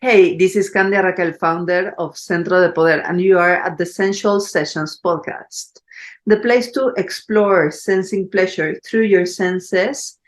Hey, this is Candia Raquel, founder of Centro de Poder, and you are at the Sensual Sessions podcast, the place to explore sensing pleasure through your senses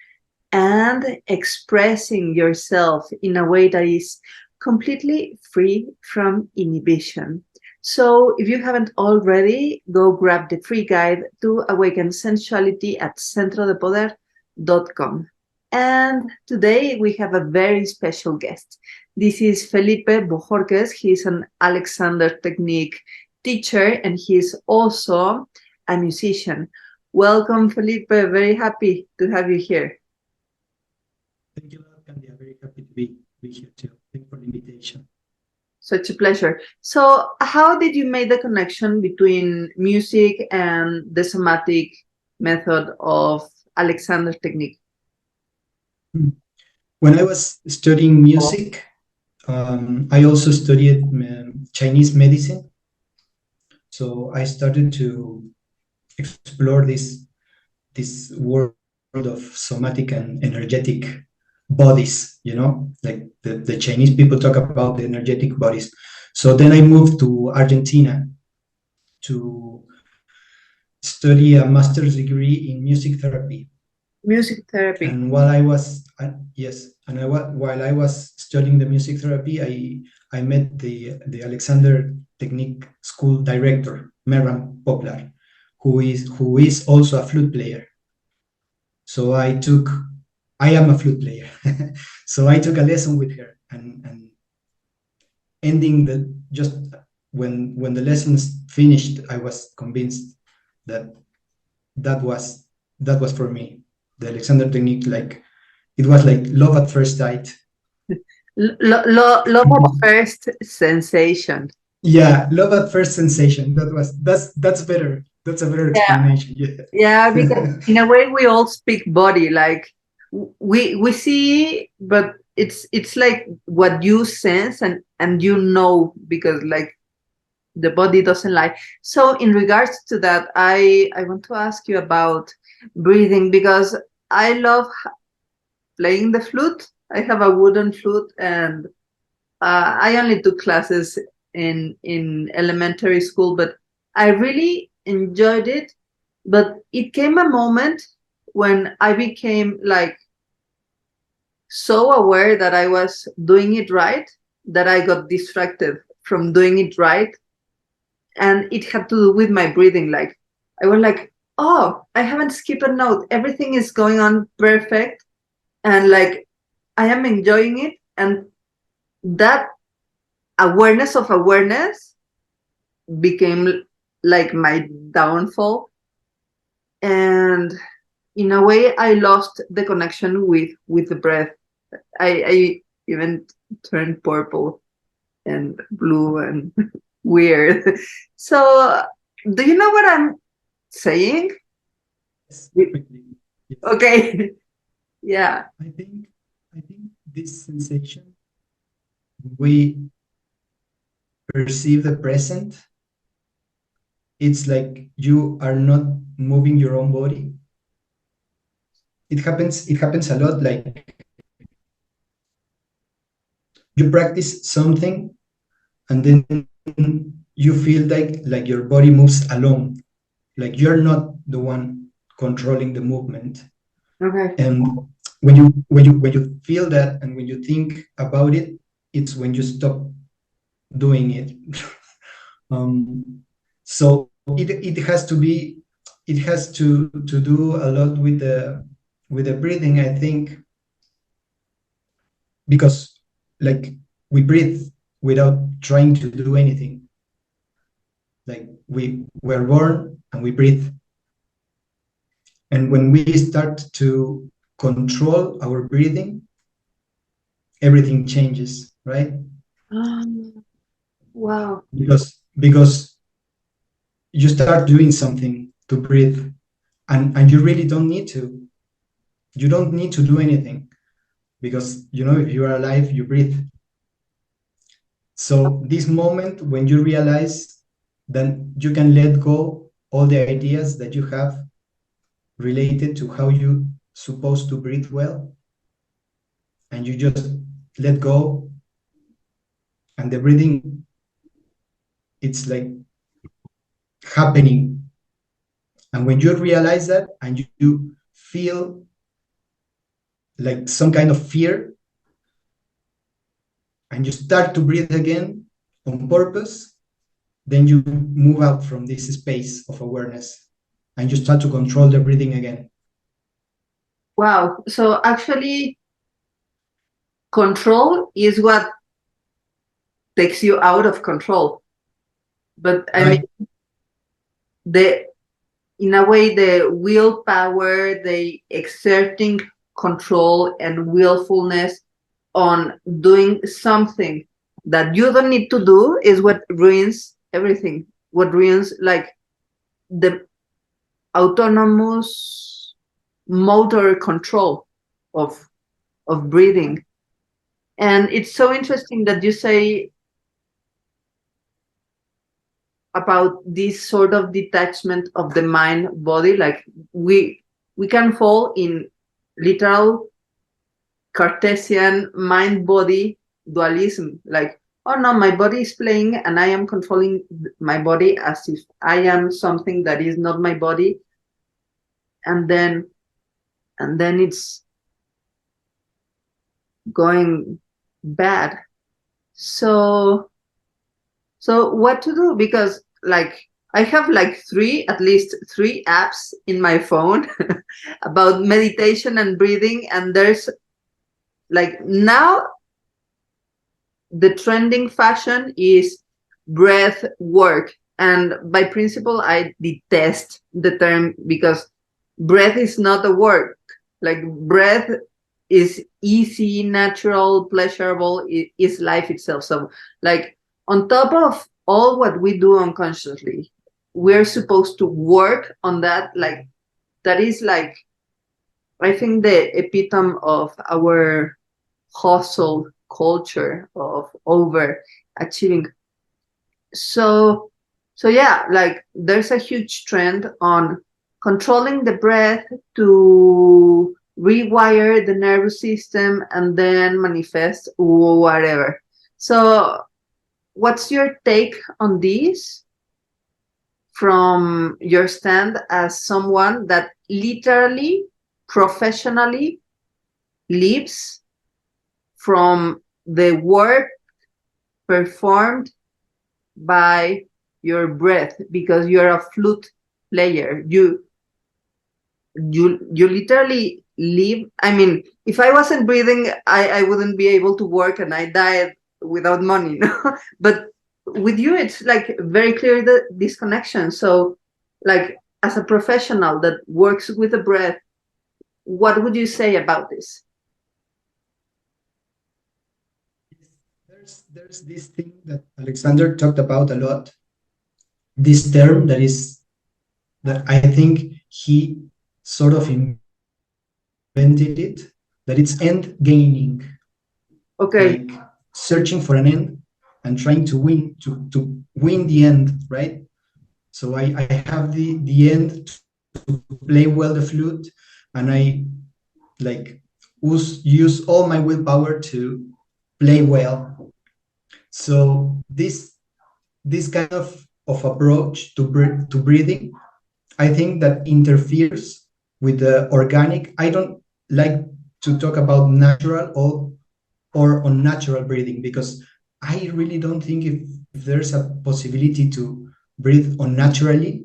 and expressing yourself in a way that is completely free from inhibition. So, if you haven't already, go grab the free guide to awaken sensuality at centrodepoder.com. And today we have a very special guest. This is Felipe Bojórquez. He's an Alexander Technique teacher and he's also a musician. Welcome, Felipe. Very happy to have you here. Thank you, Candia. Very happy to be here too. Thank you for the invitation. Such a pleasure. So, how did you make the connection between music and the somatic method of Alexander Technique? When I was studying music, I also studied Chinese medicine. So I started to explore this world of somatic and energetic bodies, like the Chinese people talk about the energetic bodies. So then I moved to Argentina to study a master's degree in music therapy. Music therapy. And while I was while I was studying the music therapy, I met the Alexander Technique School director, Meran Poplar, who is also a flute player. So I am a flute player. So I took a lesson with her, and ending just when the lessons finished, I was convinced that was for me. The Alexander Technique, it was like love at first sight. Love at first sensation. Yeah, love at first sensation. That's better. That's a better explanation. Yeah, because in a way we all speak body. Like we see, but it's like what you sense and because like the body doesn't lie. So in regards to that, I want to ask you about breathing because I love playing the flute. I have a wooden flute, and I only took classes in elementary school, but I really enjoyed it. But it came a moment when I became like so aware that I was doing it right that I got distracted from doing it right, and it had to do with my breathing. Like I was like, oh, I haven't skipped a note. Everything is going on perfect, and like I am enjoying it, and that awareness of awareness became like my downfall, and in a way I lost the connection with the breath. I even turned purple and blue and weird. So do you know what I'm saying? Yes, perfectly. Yes. Okay. Yeah. I think this sensation, we perceive the present, it's like you are not moving your own body. It happens a lot, like you practice something and then you feel like your body moves alone, like you're not the one controlling the movement. Okay. And when you feel that and when you think about it, it's when you stop doing it. So it has to do a lot with the breathing, I think, because like we breathe without trying to do anything. Like we're born and we breathe, and when we start to control our breathing, everything changes, right? Wow. Because you start doing something to breathe, and you really don't need to. You don't need to do anything because if you are alive, you breathe. So this moment when you realize, then you can let go all the ideas that you have related to how you supposed to breathe well, and you just let go and the breathing, it's like happening. And when you realize that and you feel like some kind of fear, and you start to breathe again on purpose, then you move out from this space of awareness and you start to control the breathing again. Wow. So actually, control is what takes you out of control. But I mean, the in a way, the willpower, the exerting control and willfulness on doing something that you don't need to do is what ruins everything. What ruins like the autonomous motor control of breathing. And it's so interesting that you say about this sort of detachment of the mind body. Like we can fall in literal Cartesian mind body dualism, like, oh no, my body is playing and I am controlling my body as if I am something that is not my body, and then it's going bad. So what to do? Because like I have like at least three apps in my phone about meditation and breathing, and there's like now the trending fashion is breath work. And by principle, I detest the term because breath is not a work. Like breath is easy, natural, pleasurable, it is life itself. So like on top of all what we do unconsciously, we're supposed to work on that. Like that is like, I think the epitome of our hustle culture of overachieving. So yeah, like there's a huge trend on controlling the breath to rewire the nervous system and then manifest whatever. So what's your take on this from your stand as someone that literally professionally lives from the work performed by your breath, because you're a flute player? You literally live. I mean, if I wasn't breathing, I wouldn't be able to work and I died without money. No? But with you, it's like very clear that this connection. So like as a professional that works with the breath, what would you say about this? There's this thing that Alexander talked about a lot, this term that I think he sort of invented it, that it's end gaining. Okay. Like searching for an end and trying to win the end, right? So I have the end to play well the flute, and I like use all my willpower to play well. So this kind of approach to breathing, I think that interferes with the organic. I don't like to talk about natural or unnatural breathing, because I really don't think if there's a possibility to breathe unnaturally.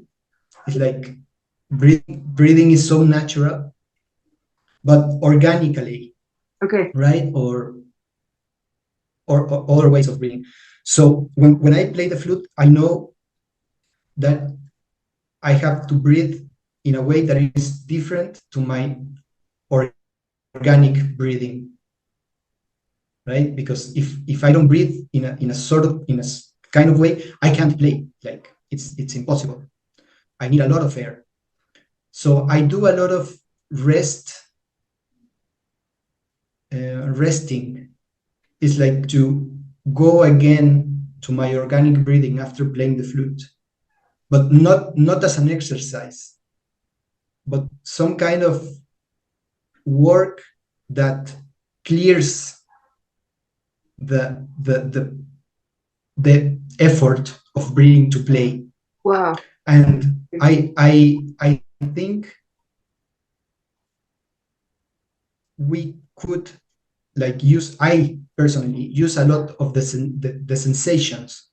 It's like breathing is so natural, but organically, Okay. right? Or other ways of breathing. So when I play the flute, I know that I have to breathe in a way that is different to my organic breathing, right? Because if I don't breathe in a kind of way, I can't play. Like it's impossible. I need a lot of air. So I do a lot of resting. It's like to go again to my organic breathing after playing the flute, but not as an exercise, but some kind of work that clears the the effort of breathing to play. Wow. And I think we could like I personally use a lot of the sensations.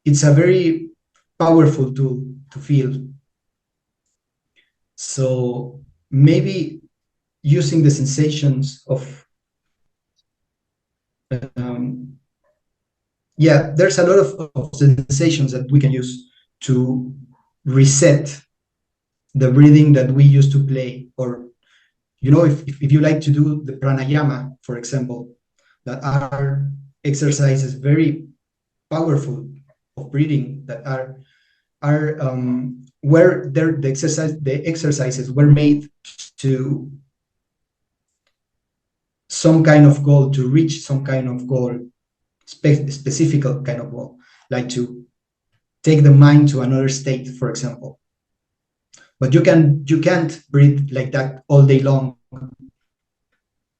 It's a very powerful tool to feel. So maybe using the sensations of there's a lot of sensations that we can use to reset the breathing that we used to play. Or if you like to do the pranayama, for example, that are exercises very powerful of breathing, that are where the exercises were made to some kind of goal, to reach some kind of goal, specific kind of goal, like to take the mind to another state, for example. But you can't breathe like that all day long.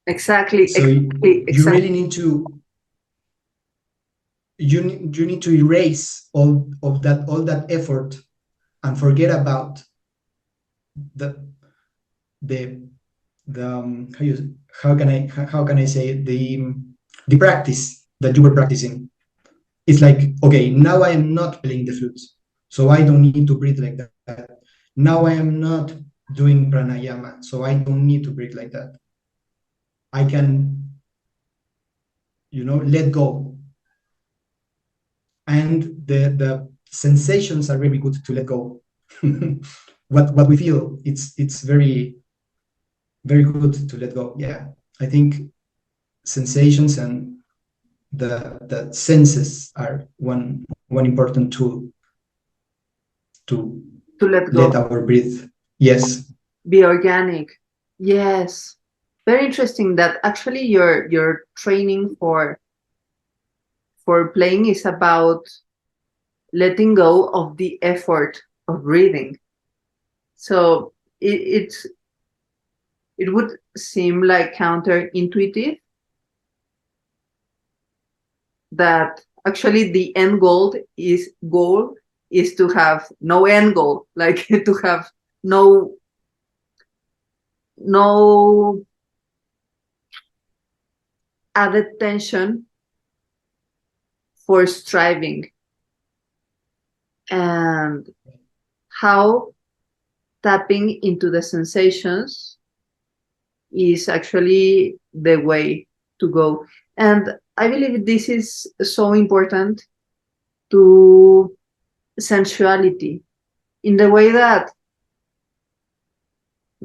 Exactly. So you really need to you need to erase all that effort and forget about the how can I say it? The practice that you were practicing. It's like, okay, now I am not playing the flute, so I don't need to breathe like that. Now I am not doing pranayama, so I don't need to breathe like that. I can, let go. And the sensations are really good to let go. what we feel, it's very, very good to let go. Yeah, I think sensations and the senses are one important tool to let go. let our breath, yes, Be organic. Yes. Very interesting that actually your training for playing is about letting go of the effort of breathing. So it would seem like counterintuitive that actually the end goal is to have no end goal, like to have no added tension for striving, and how tapping into the sensations is actually the way to go. And I believe this is so important to sensuality, in the way that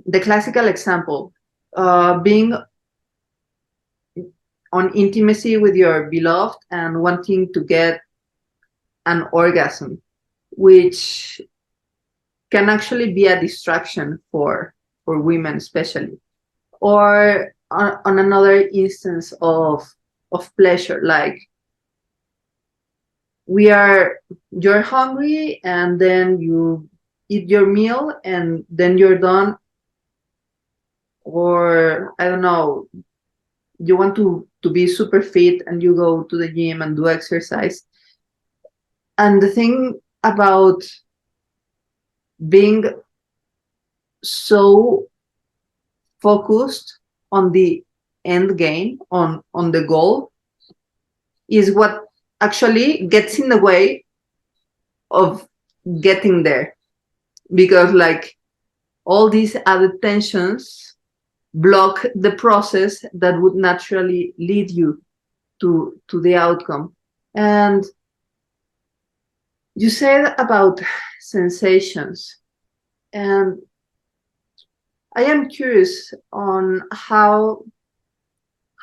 the classical example, being on intimacy with your beloved and wanting to get an orgasm, which can actually be a distraction for women especially. Or on another instance of pleasure, like you're hungry and then you eat your meal and then you're done. Or I don't know, you want to be super fit and you go to the gym and do exercise. And the thing about being so focused on the end game, on the goal, is what actually gets in the way of getting there, because like all these added tensions block the process that would naturally lead you to the outcome. And you said about sensations, and I am curious on how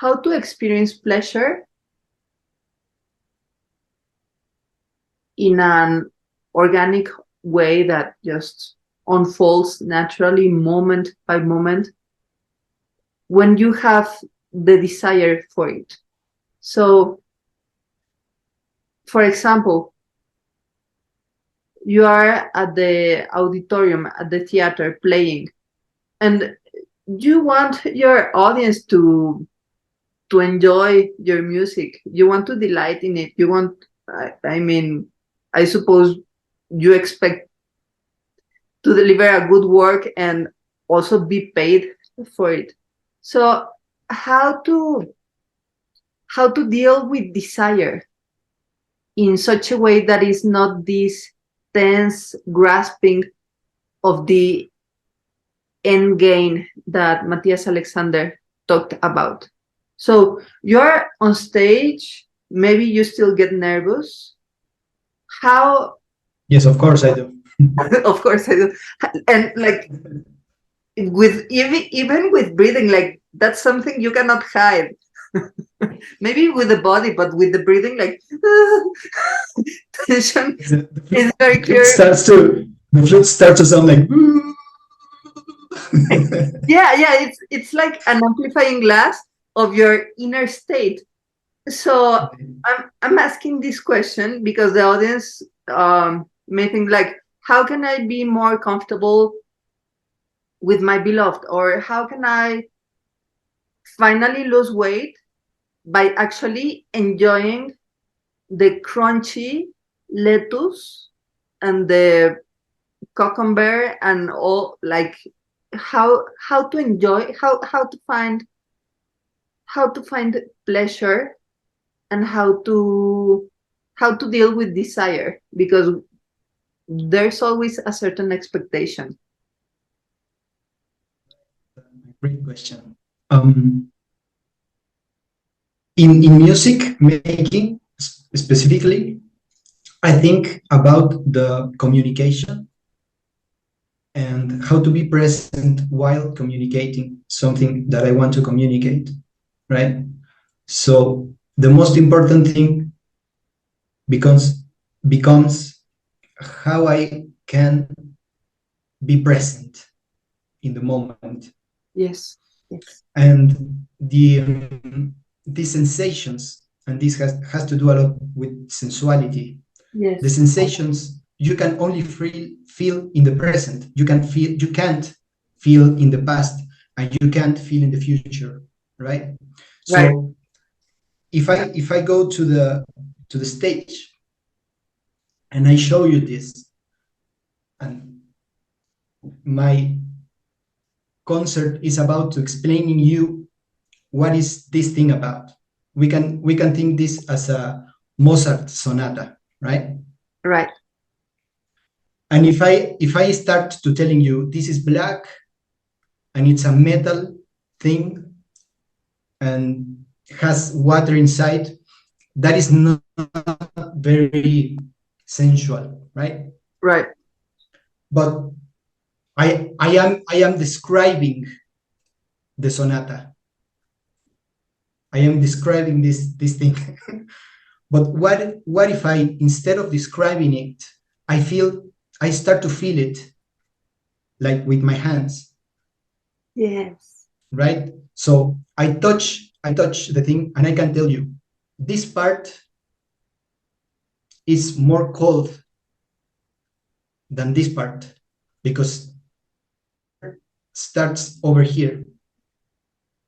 to experience pleasure in an organic way that just unfolds naturally, moment by moment, when you have the desire for it. So, for example, you are at the auditorium, at the theater playing, and you want your audience to enjoy your music. You want to delight in it. You want I mean, I suppose you expect to deliver a good work and also be paid for it. So how to how to deal with desire in such a way that is not this tense grasping of the end gain that Matthias Alexander talked about. So you're on stage, maybe you still get nervous. How? Yes, of course I do. Of course I do. And like with even with breathing, like that's something you cannot hide. Maybe with the body, but with the breathing, like tension is very clear. The flute starts to sound like Yeah, it's like an amplifying glass of your inner state. So I'm asking this question because the audience may think like, how can I be more comfortable with my beloved, or how can I finally lose weight by actually enjoying the crunchy lettuce and the cucumber and all, like how to enjoy, how to find pleasure, and how to deal with desire, because there's always a certain expectation. Great question. In music making specifically, I think about the communication and how to be present while communicating something that I want to communicate, right? So the most important thing becomes how I can be present in the moment. Yes. And the sensations, and this has to do a lot with sensuality. Yes. The sensations you can only feel in the present. You can't feel in the past, and you can't feel in the future, right? So Right. if I go to the stage and I show you this, and my concert is about to explaining you what is this thing about. We can think this as a Mozart sonata, right? Right. And if I start to telling you this is black and it's a metal thing and has water inside, that is not very sensual, right? Right. But I am describing the sonata. I am describing this thing. But what if I, instead of describing it, I start to feel it, like with my hands. Yes. Right? So I touch the thing, and I can tell you, this part is more cold than this part, because starts over here,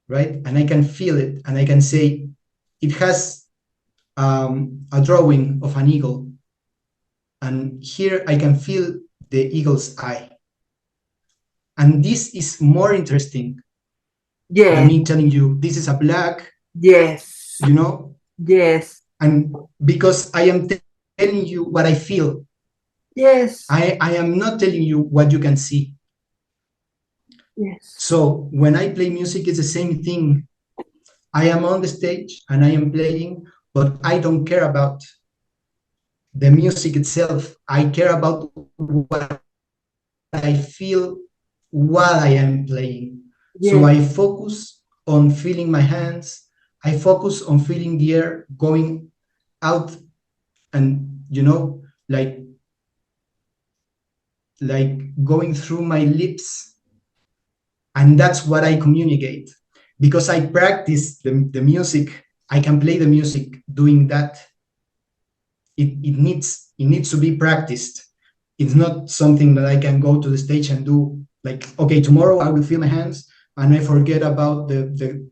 right? And I can feel it, and I can say it has a drawing of an eagle, and here I can feel the eagle's eye. And this is more interesting than me telling you this is a black. Yes. You know? Yes. And because I am telling you what I feel. Yes. I am not telling you what you can see. Yes. So when I play music, it's the same thing. I am on the stage and I am playing, but I don't care about the music itself. I care about what I feel while I am playing. Yes. So I focus on feeling my hands. I focus on feeling the air going out, and like going through my lips. And that's what I communicate. Because I practice the music, I can play the music doing that. It needs to be practiced. It's not something that I can go to the stage and do, like, okay, tomorrow I will feel my hands and I forget about the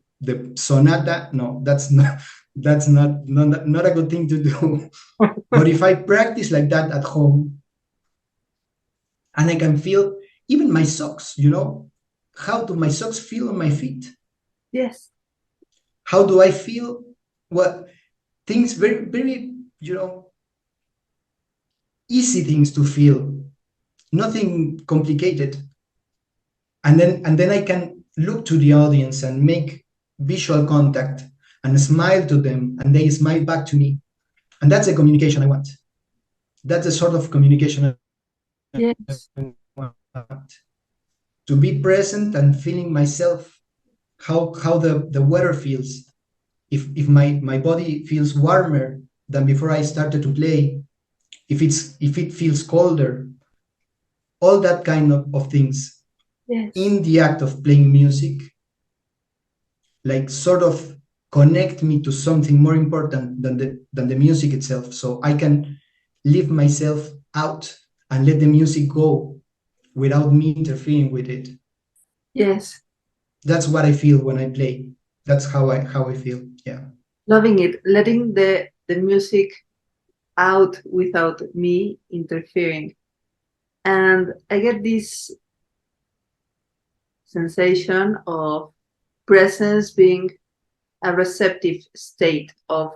sonata. No, that's That's not a good thing to do. But if I practice like that at home, and I can feel even my socks, how do my socks feel on my feet? Yes. How do I feel? What things very, very, easy things to feel, nothing complicated. And then I can look to the audience and make visual contact and smile to them, and they smile back to me. And that's the communication I want. That's the sort of communication I Yes. want. To be present and feeling myself, how the weather feels. If my body feels warmer than before I started to play, if it feels colder, all that kind of things Yes. in the act of playing music, like sort of connect me to something more important than the music itself, so I can leave myself out and let the music go without me interfering with it. Yes. That's what I feel when I play. That's how I feel. Yeah. Loving it, letting the music out without me interfering. And I get this sensation of presence being a receptive state of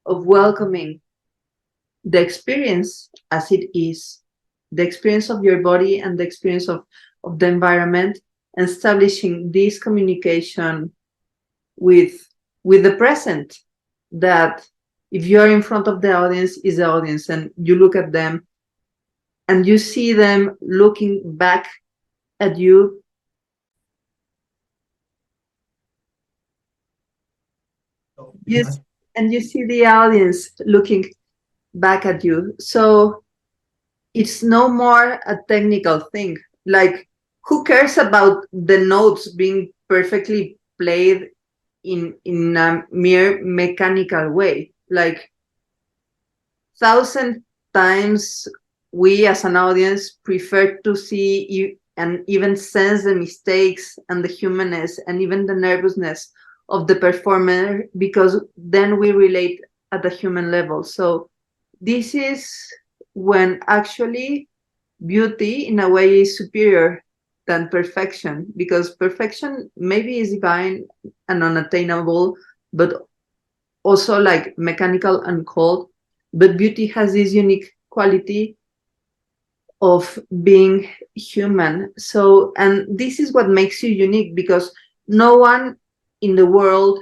welcoming the experience as it is, the experience of your body and the experience of the environment, and establishing this communication with the present, that if you're in front of the audience, is the audience, and you look at them and you see them looking back at you. Yes, and you see the audience looking back at you. So it's no more a technical thing. Like, who cares about the notes being perfectly played in a mere mechanical way? Like, thousand times we as an audience prefer to see you and even sense the mistakes and the humanness and even the nervousness of the performer, because then we relate at the human level. So this is when actually beauty in a way is superior than perfection, because perfection maybe is divine and unattainable, but also like mechanical and cold. But beauty has this unique quality of being human. So, and this is what makes you unique, because no one in the world,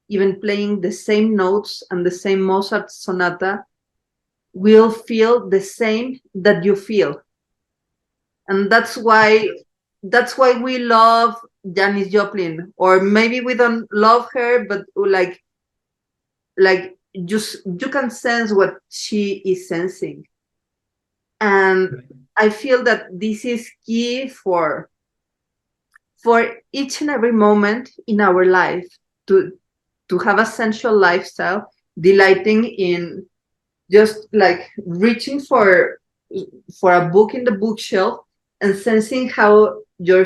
even playing the same notes and the same Mozart sonata, will feel the same that you feel. And that's why we love Janis Joplin, or maybe we don't love her, but like just you can sense what she is sensing. And I feel that this is key for each and every moment in our life, to have a sensual lifestyle, delighting in just like reaching for a book in the bookshelf and sensing how your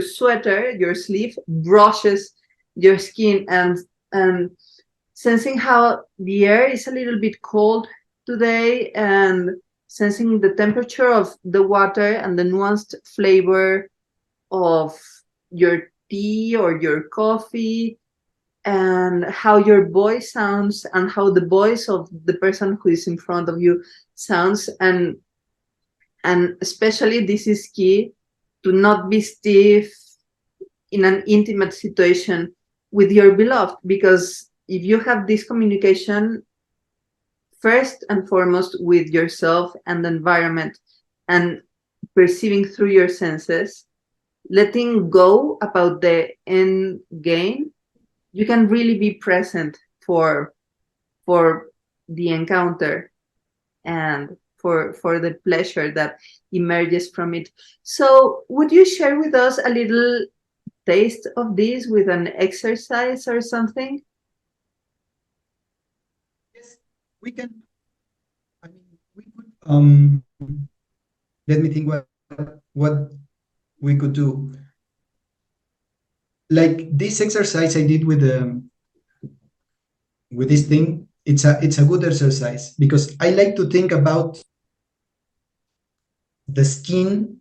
sweater, your sleeve brushes your skin, and sensing how the air is a little bit cold today, and sensing the temperature of the water and the nuanced flavor of your tea or your coffee, and how your voice sounds and how the voice of the person who is in front of you sounds. And especially this is key, to not be stiff in an intimate situation with your beloved, because if you have this communication first and foremost with yourself and the environment, and perceiving through your senses, letting go about the end game, you can really be present for the encounter and for the pleasure that emerges from it. So would you share with us a little taste of this with an exercise or something? Yes, we can. I mean, we could. Let me think what we could do. Like this exercise I did with the with this thing, it's a good exercise, because I like to think about the skin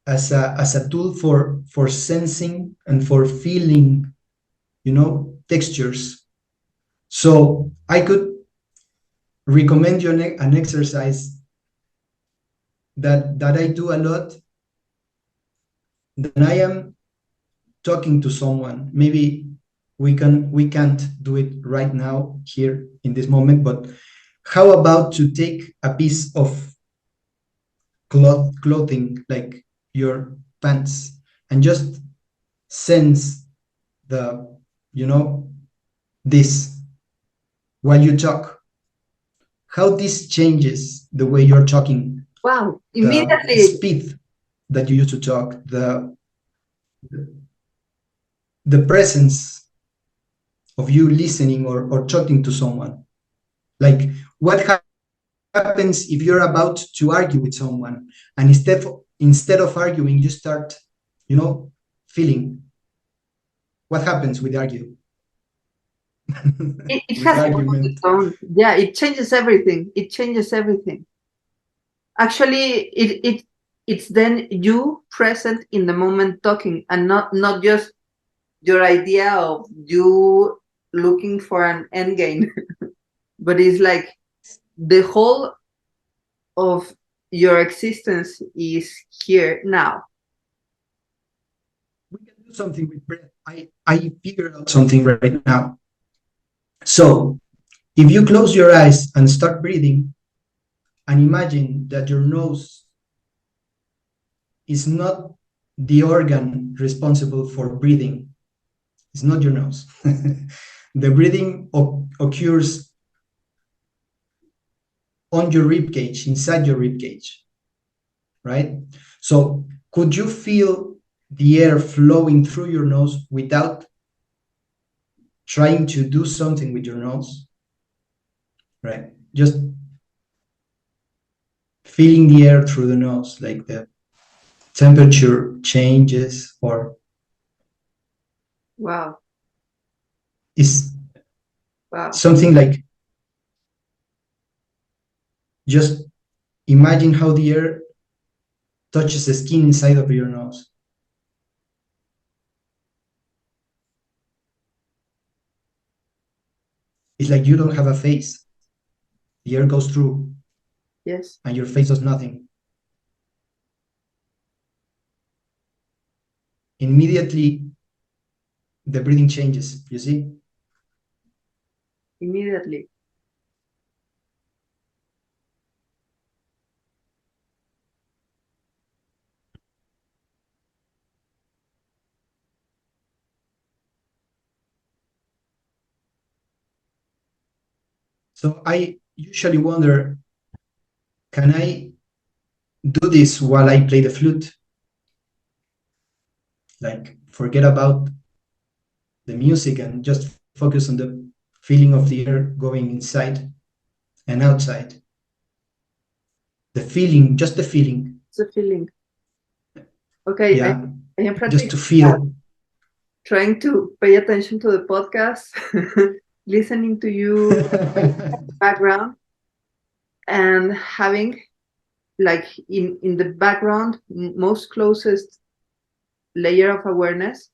as a tool for sensing and for feeling, textures. So I could recommend you an exercise that I do a lot. Then I am talking to someone. Maybe we can't do it right now here in this moment, but how about to take a piece of clothing, like your pants, and just sense the, this while you talk, how this changes the way you're talking, Wow, the immediately. speed that you use to talk, the presence of you listening or talking to someone. Like, what happens if you're about to argue with someone, and instead of arguing, you start, feeling? What happens with argue? It With has to do with the argument. tone. Yeah, it changes everything. It changes everything. Actually, it's then you present in the moment talking, and not just your idea of you looking for an end game, but it's like the whole of your existence is here now. We can do something with breath. I figured out something right now. So if you close your eyes and start breathing, and imagine that your nose is not the organ responsible for breathing. It's not your nose. The breathing occurs on your rib cage, inside your rib cage, right? So could you feel the air flowing through your nose without trying to do something with your nose, right? Just feeling the air through the nose, like the temperature changes, or Wow. is Wow. something like, just imagine how the air touches the skin inside of your nose. It's like you don't have a face. The air goes through, Yes. and your face does nothing. Immediately, the breathing changes, you see? Immediately. So I usually wonder, can I do this while I play the flute? Like, forget about the music and just focus on the feeling of the air going inside and outside. The feeling, just the feeling. It's a feeling. Okay, Yeah, I am just practicing to feel. trying to pay attention to the podcast, listening to you background, and having like in the background most closest layer of awareness,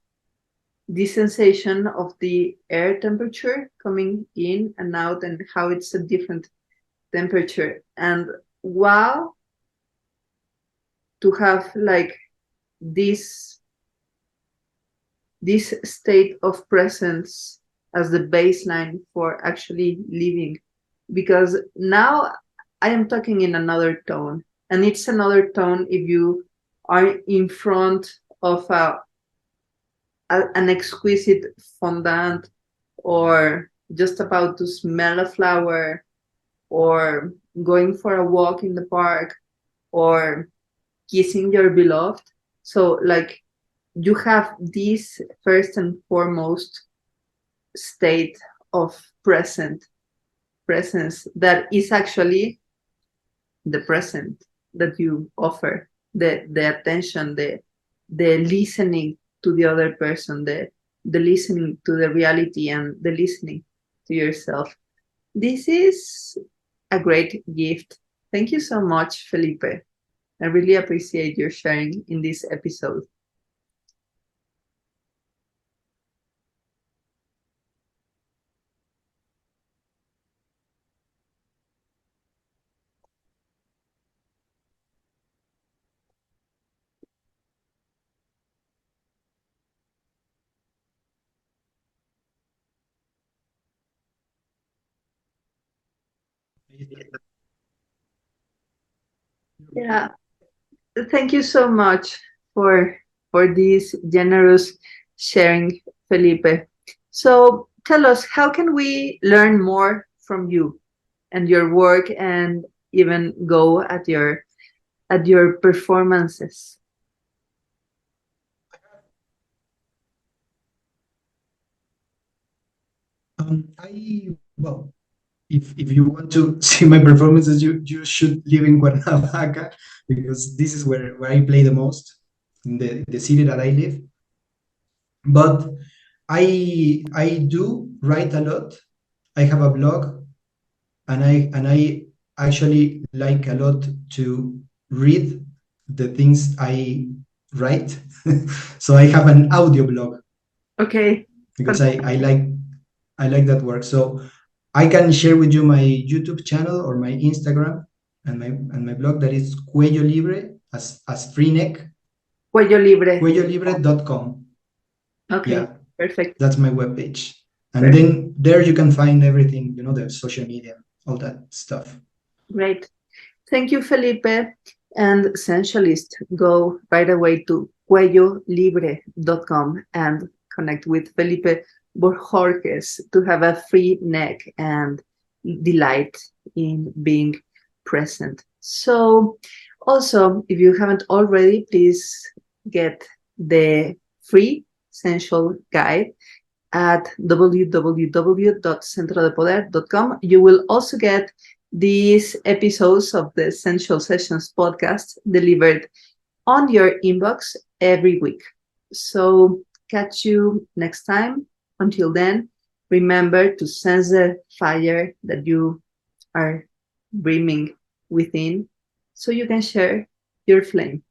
this sensation of the air temperature coming in and out, and how it's a different temperature. And wow, to have like this this state of presence as the baseline for actually living, because now I am talking in another tone, and it's another tone if you are in front of an exquisite fondant, or just about to smell a flower, or going for a walk in the park, or kissing your beloved. So like you have this first and foremost state of presence that is actually the present that you offer, the attention, the listening to the other person, the listening to the reality and the listening to yourself. This is a great gift. Thank you so much, Felipe. I really appreciate your sharing in this episode. Yeah, thank you so much for this generous sharing, Felipe. So tell us, how can we learn more from you and your work, and even go at your performances? Well, if you want to see my performances, you should live in Cuernavaca, because this is where I play the most, in the city that I live. But I do write a lot. I have a blog, and I actually like a lot to read the things I write. So I have an audio blog, Okay. because I like that work. So I can share with you my YouTube channel or my Instagram, and my blog, that is Cuello Libre, as free neck, Cuello Libre. cuellolibre.com. Okay, Yeah, perfect. that's my webpage. And Perfect. then there you can find everything, the social media, all that stuff. Great. Thank you, Felipe. And Sensualist, go right away to cuellolibre.com and connect with Felipe Bojórquez to have a free neck and delight in being present. So, also, if you haven't already, please get the free Sensual Guide at www.centrodepoder.com. You will also get these episodes of the Sensual Sessions podcast delivered on your inbox every week. So catch you next time. Until then, remember to sense the fire that you are brimming within, so you can share your flame.